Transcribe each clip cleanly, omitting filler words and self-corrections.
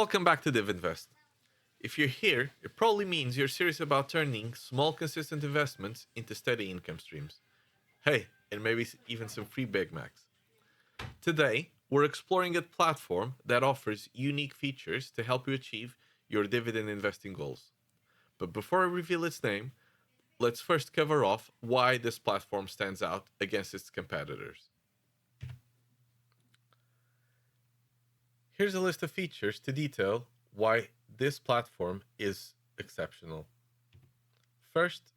Welcome back to DivInvest. If you're here, it probably means you're serious about turning small, consistent investments into steady income streams. Hey, and maybe even some free Big Macs. Today, we're exploring a platform that offers unique features to help you achieve your dividend investing goals. But before I reveal its name, let's first cover off why this platform stands out against its competitors. Here's a list of features to detail why this platform is exceptional. First,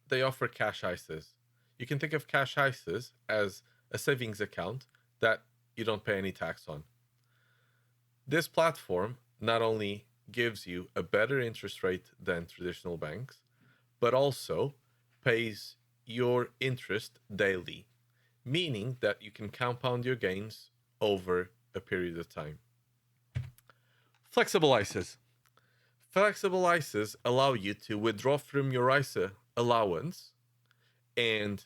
they offer cash ISAs. You can think of cash ISAs as a savings account that you don't pay any tax on. This platform not only gives you a better interest rate than traditional banks, but also pays your interest daily, meaning that you can compound your gains over a period of time. Flexible ISAs. Flexible ISAs allow you to withdraw from your ISA allowance, and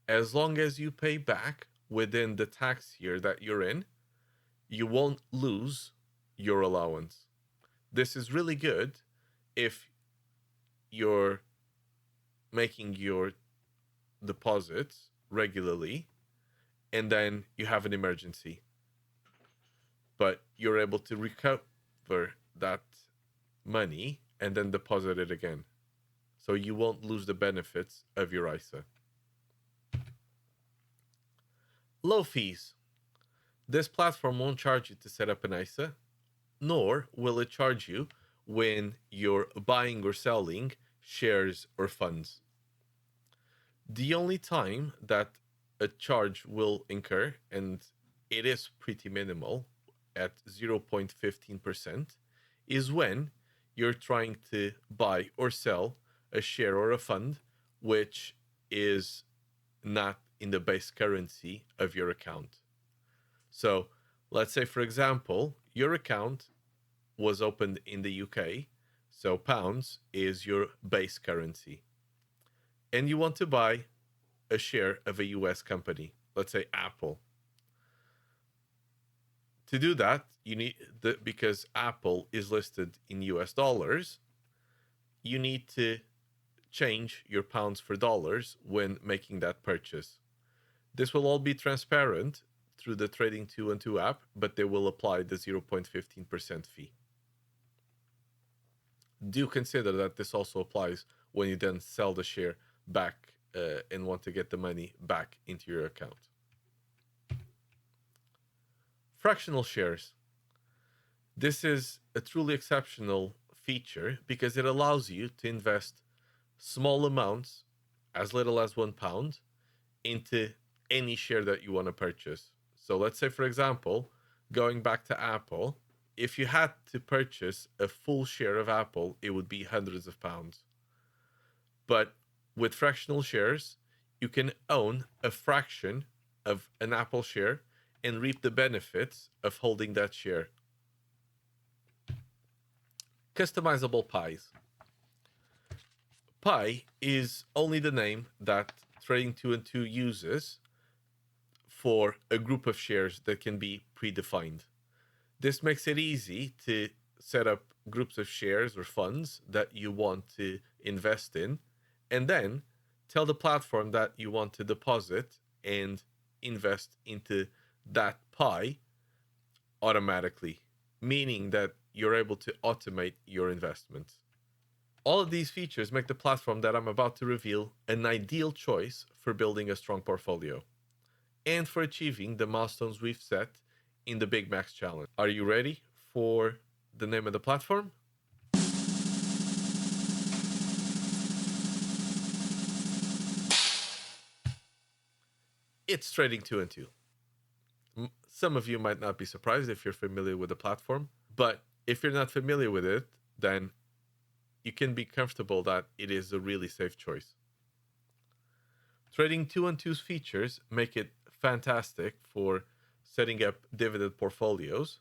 as long as you pay back within the tax year that you're in, you won't lose your allowance. This is really good if you're making your deposits regularly and then you have an emergency, but you're able to recover that money and then deposit it again. So you won't lose the benefits of your ISA. Low fees. This platform won't charge you to set up an ISA, nor will it charge you when you're buying or selling shares or funds. The only time that a charge will incur, and it is pretty minimal at 0.15%, is when you're trying to buy or sell a share or a fund which is not in the base currency of your account. So let's say, for example, your account was opened in the UK, so pounds is your base currency, and you want to buy a share of a US company, let's say Apple. To do that, you need because Apple is listed in US dollars, you need to change your pounds for dollars when making that purchase. This will all be transparent through the Trading212 app, but they will apply the 0.15% fee. Do consider that this also applies when you then sell the share back and want to get the money back into your account. Fractional shares. This is a truly exceptional feature because it allows you to invest small amounts, as little as £1, into any share that you want to purchase. So let's say, for example, going back to Apple, if you had to purchase a full share of Apple, it would be hundreds of pounds. But with fractional shares, you can own a fraction of an Apple share and reap the benefits of holding that share. Customizable pies. Pie is only the name that Trading212 uses for a group of shares that can be predefined. This makes it easy to set up groups of shares or funds that you want to invest in, and then tell the platform that you want to deposit and invest into that pie automatically, meaning that you're able to automate your investments. All of these features make the platform that I'm about to reveal an ideal choice for building a strong portfolio and for achieving the milestones we've set in the Big Macs Challenge. Are you ready for the name of the platform? It's Trading212. Some of you might not be surprised if you're familiar with the platform, but if you're not familiar with it, then you can be comfortable that it is a really safe choice. Trading212's features make it fantastic for setting up dividend portfolios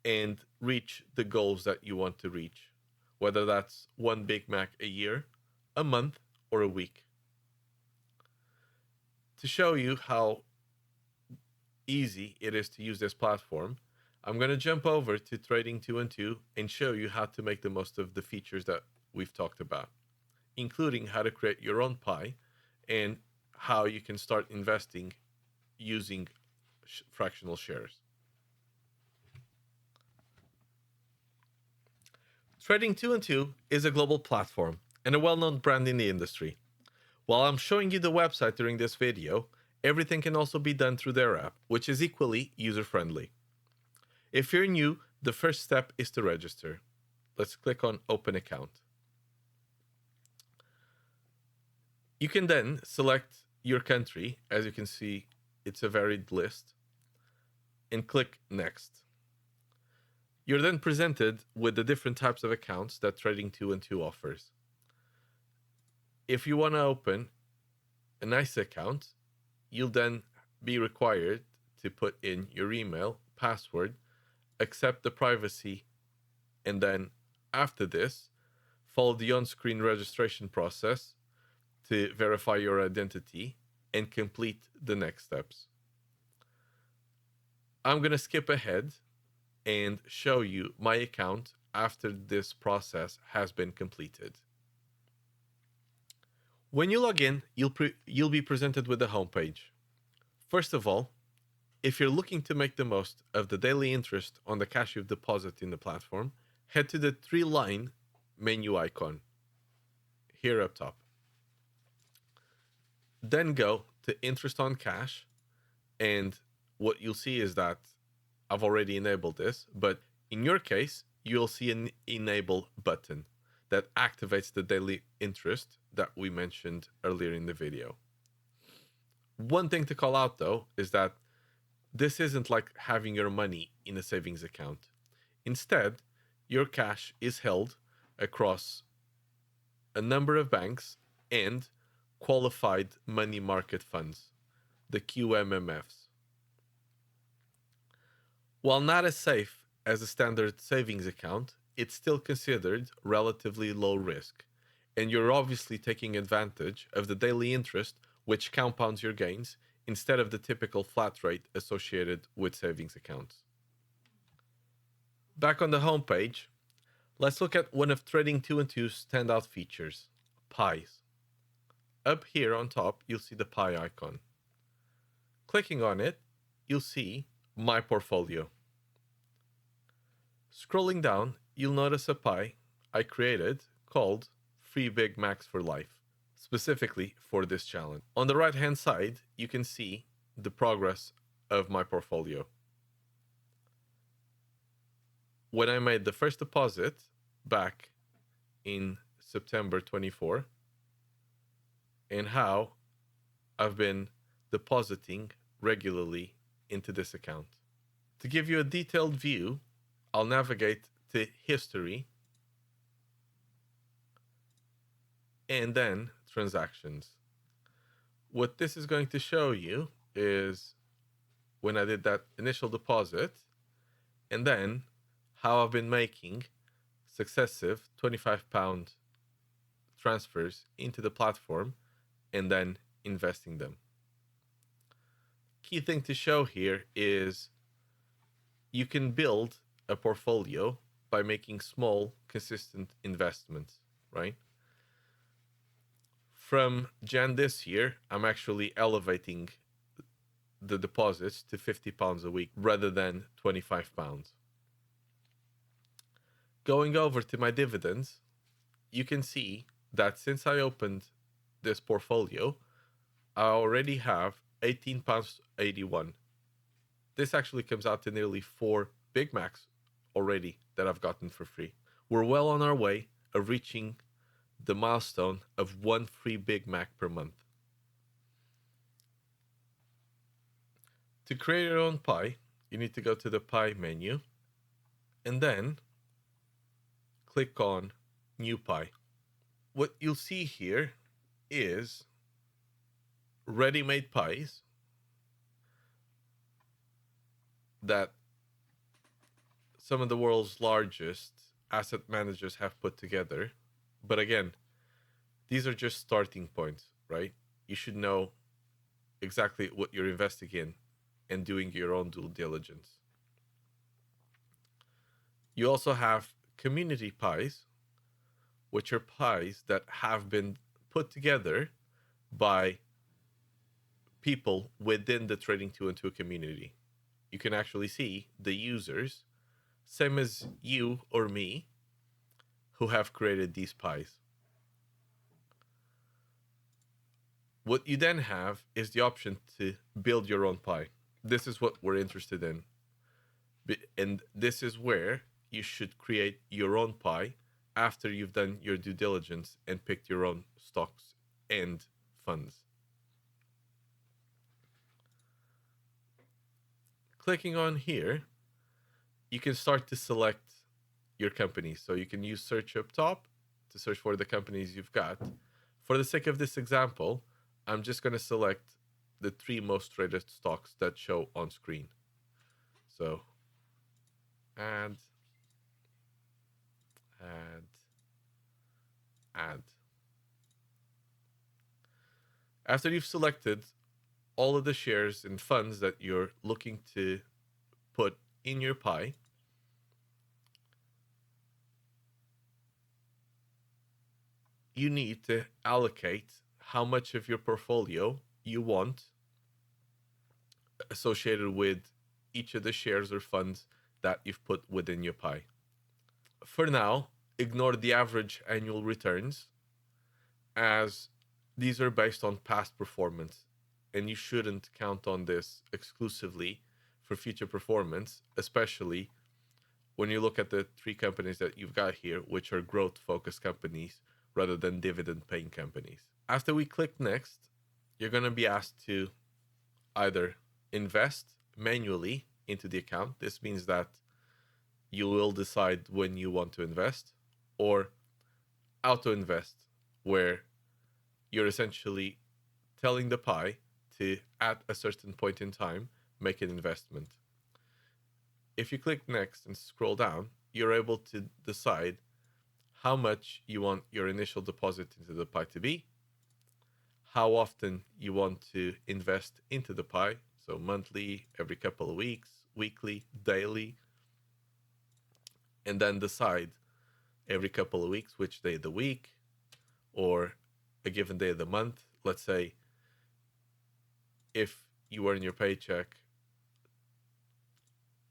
and reach the goals that you want to reach, whether that's one Big Mac a year, a month, or a week. To show you how easy it is to use this platform, I'm going to jump over to Trading 2 and 2 and show you how to make the most of the features that we've talked about, including how to create your own pie and how you can start investing using fractional shares. Trading 2 and 2 is a global platform and a well-known brand in the industry. While I'm showing you the website during this video, everything can also be done through their app, which is equally user-friendly. If you're new, the first step is to register. Let's click on Open Account. You can then select your country. As you can see, it's a varied list, and click Next. You're then presented with the different types of accounts that Trading 2 and 2 offers. If you want to open an ISA account, you'll then be required to put in your email, password, accept the privacy, and then after this, follow the on-screen registration process to verify your identity and complete the next steps. I'm going to skip ahead and show you my account after this process has been completed. When you log in, you'll be presented with a homepage. First of all, if you're looking to make the most of the daily interest on the cash you've deposited in the platform, head to the 3-line menu icon here up top. Then go to interest on cash, and what you'll see is that I've already enabled this, but in your case, you'll see an enable button that activates the daily interest that we mentioned earlier in the video. One thing to call out though is that this isn't like having your money in a savings account. Instead, your cash is held across a number of banks and qualified money market funds, the QMMFs. While not as safe as a standard savings account, it's still considered relatively low risk, and you're obviously taking advantage of the daily interest, which compounds your gains instead of the typical flat rate associated with savings accounts. Back on the home page, let's look at one of Trading 2 and 2's standout features, pies. Up here on top, you'll see the pie icon. Clicking on it, you'll see My Portfolio. Scrolling down, you'll notice a pie I created called Free Big Macs for Life, specifically for this challenge. On the right-hand side, you can see the progress of my portfolio. When I made the first deposit back in September 24, and how I've been depositing regularly into this account. To give you a detailed view, I'll navigate to History and then Transactions. What this is going to show you is when I did that initial deposit and then how I've been making successive £25 transfers into the platform and then investing them. Key thing to show here is you can build a portfolio by making small, consistent investments, right? From Jan this year, I'm actually elevating the deposits to £50 a week rather than £25. Going over to my dividends, you can see that since I opened this portfolio, I already have £18.81. This actually comes out to nearly 4 Big Macs already that I've gotten for free. We're well on our way of reaching the milestone of 1 free Big Mac per month. To create your own pie, you need to go to the pie menu and then click on New Pie. What you'll see here is ready-made pies that some of the world's largest asset managers have put together. But again, these are just starting points, right? You should know exactly what you're investing in and doing your own due diligence. You also have community pies, which are pies that have been put together by people within the Trading 2 community. You can actually see the users, same as you or me, who have created these pies. What you then have is the option to build your own pie. This is what we're interested in. And this is where you should create your own pie after you've done your due diligence and picked your own stocks and funds. Clicking on here, you can start to select your companies. So you can use search up top to search for the companies you've got. For the sake of this example, I'm just going to select the 3 most traded stocks that show on screen. So add, add. After you've selected all of the shares and funds that you're looking to put in your pie, you need to allocate how much of your portfolio you want associated with each of the shares or funds that you've put within your pie. For now, ignore the average annual returns, as these are based on past performance, and you shouldn't count on this exclusively for future performance, especially when you look at the 3 companies that you've got here, which are growth focused companies rather than dividend paying companies. After we click next, you're going to be asked to either invest manually into the account. This means that you will decide when you want to invest, or auto invest, where you're essentially telling the pie to, at a certain point in time, make an investment. If you click next and scroll down, you're able to decide how much you want your initial deposit into the pie to be, how often you want to invest into the pie, so monthly, every couple of weeks, weekly, daily, and then decide every couple of weeks which day of the week or a given day of the month. Let's say if you earn your paycheck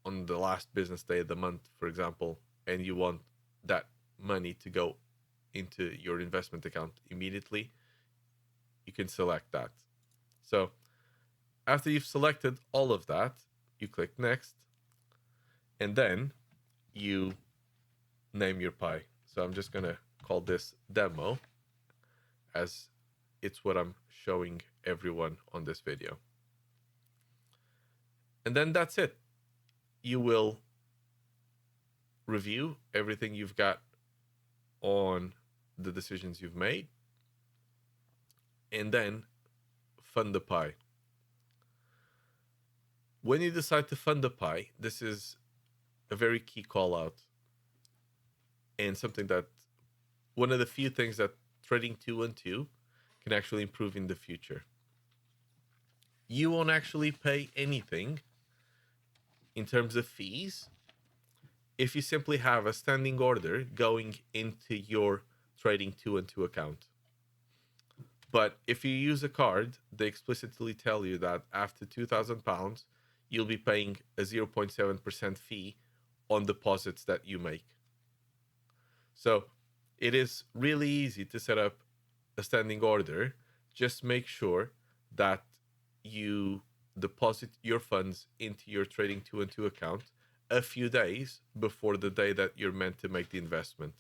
on the last business day of the month, for example, and you want that money to go into your investment account immediately, you can select that. So after you've selected all of that, you click next, and then you name your pie. So I'm just gonna call this demo, as it's what I'm showing everyone on this video. And then that's it. You will review everything you've got on the decisions you've made, and then fund the pie. When you decide to fund the pie, this is a very key call out, and something that one of the few things that trading 2 can actually improve in the future. You won't actually pay anything in terms of fees if you simply have a standing order going into your trading 2 account. But if you use a card, they explicitly tell you that after £2,000, you'll be paying a 0.7% fee on deposits that you make. So it is really easy to set up a standing order. Just make sure that you deposit your funds into your trading 2 account a few days before the day that you're meant to make the investment,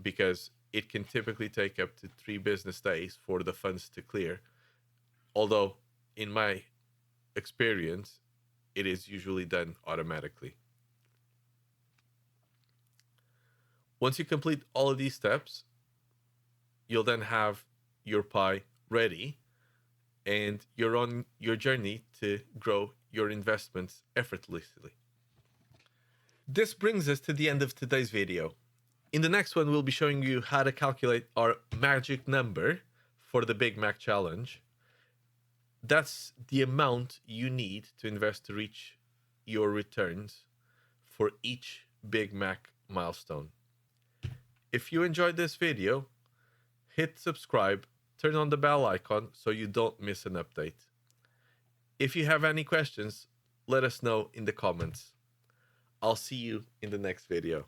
because it can typically take up to 3 business days for the funds to clear. Although, in my experience, it is usually done automatically. Once you complete all of these steps, you'll then have your pie ready, and you're on your journey to grow your investments effortlessly. This brings us to the end of today's video. In the next one, we'll be showing you how to calculate our magic number for the Big Mac Challenge. That's the amount you need to invest to reach your returns for each Big Mac milestone. If you enjoyed this video, hit subscribe, turn on the bell icon so you don't miss an update. If you have any questions, let us know in the comments. I'll see you in the next video.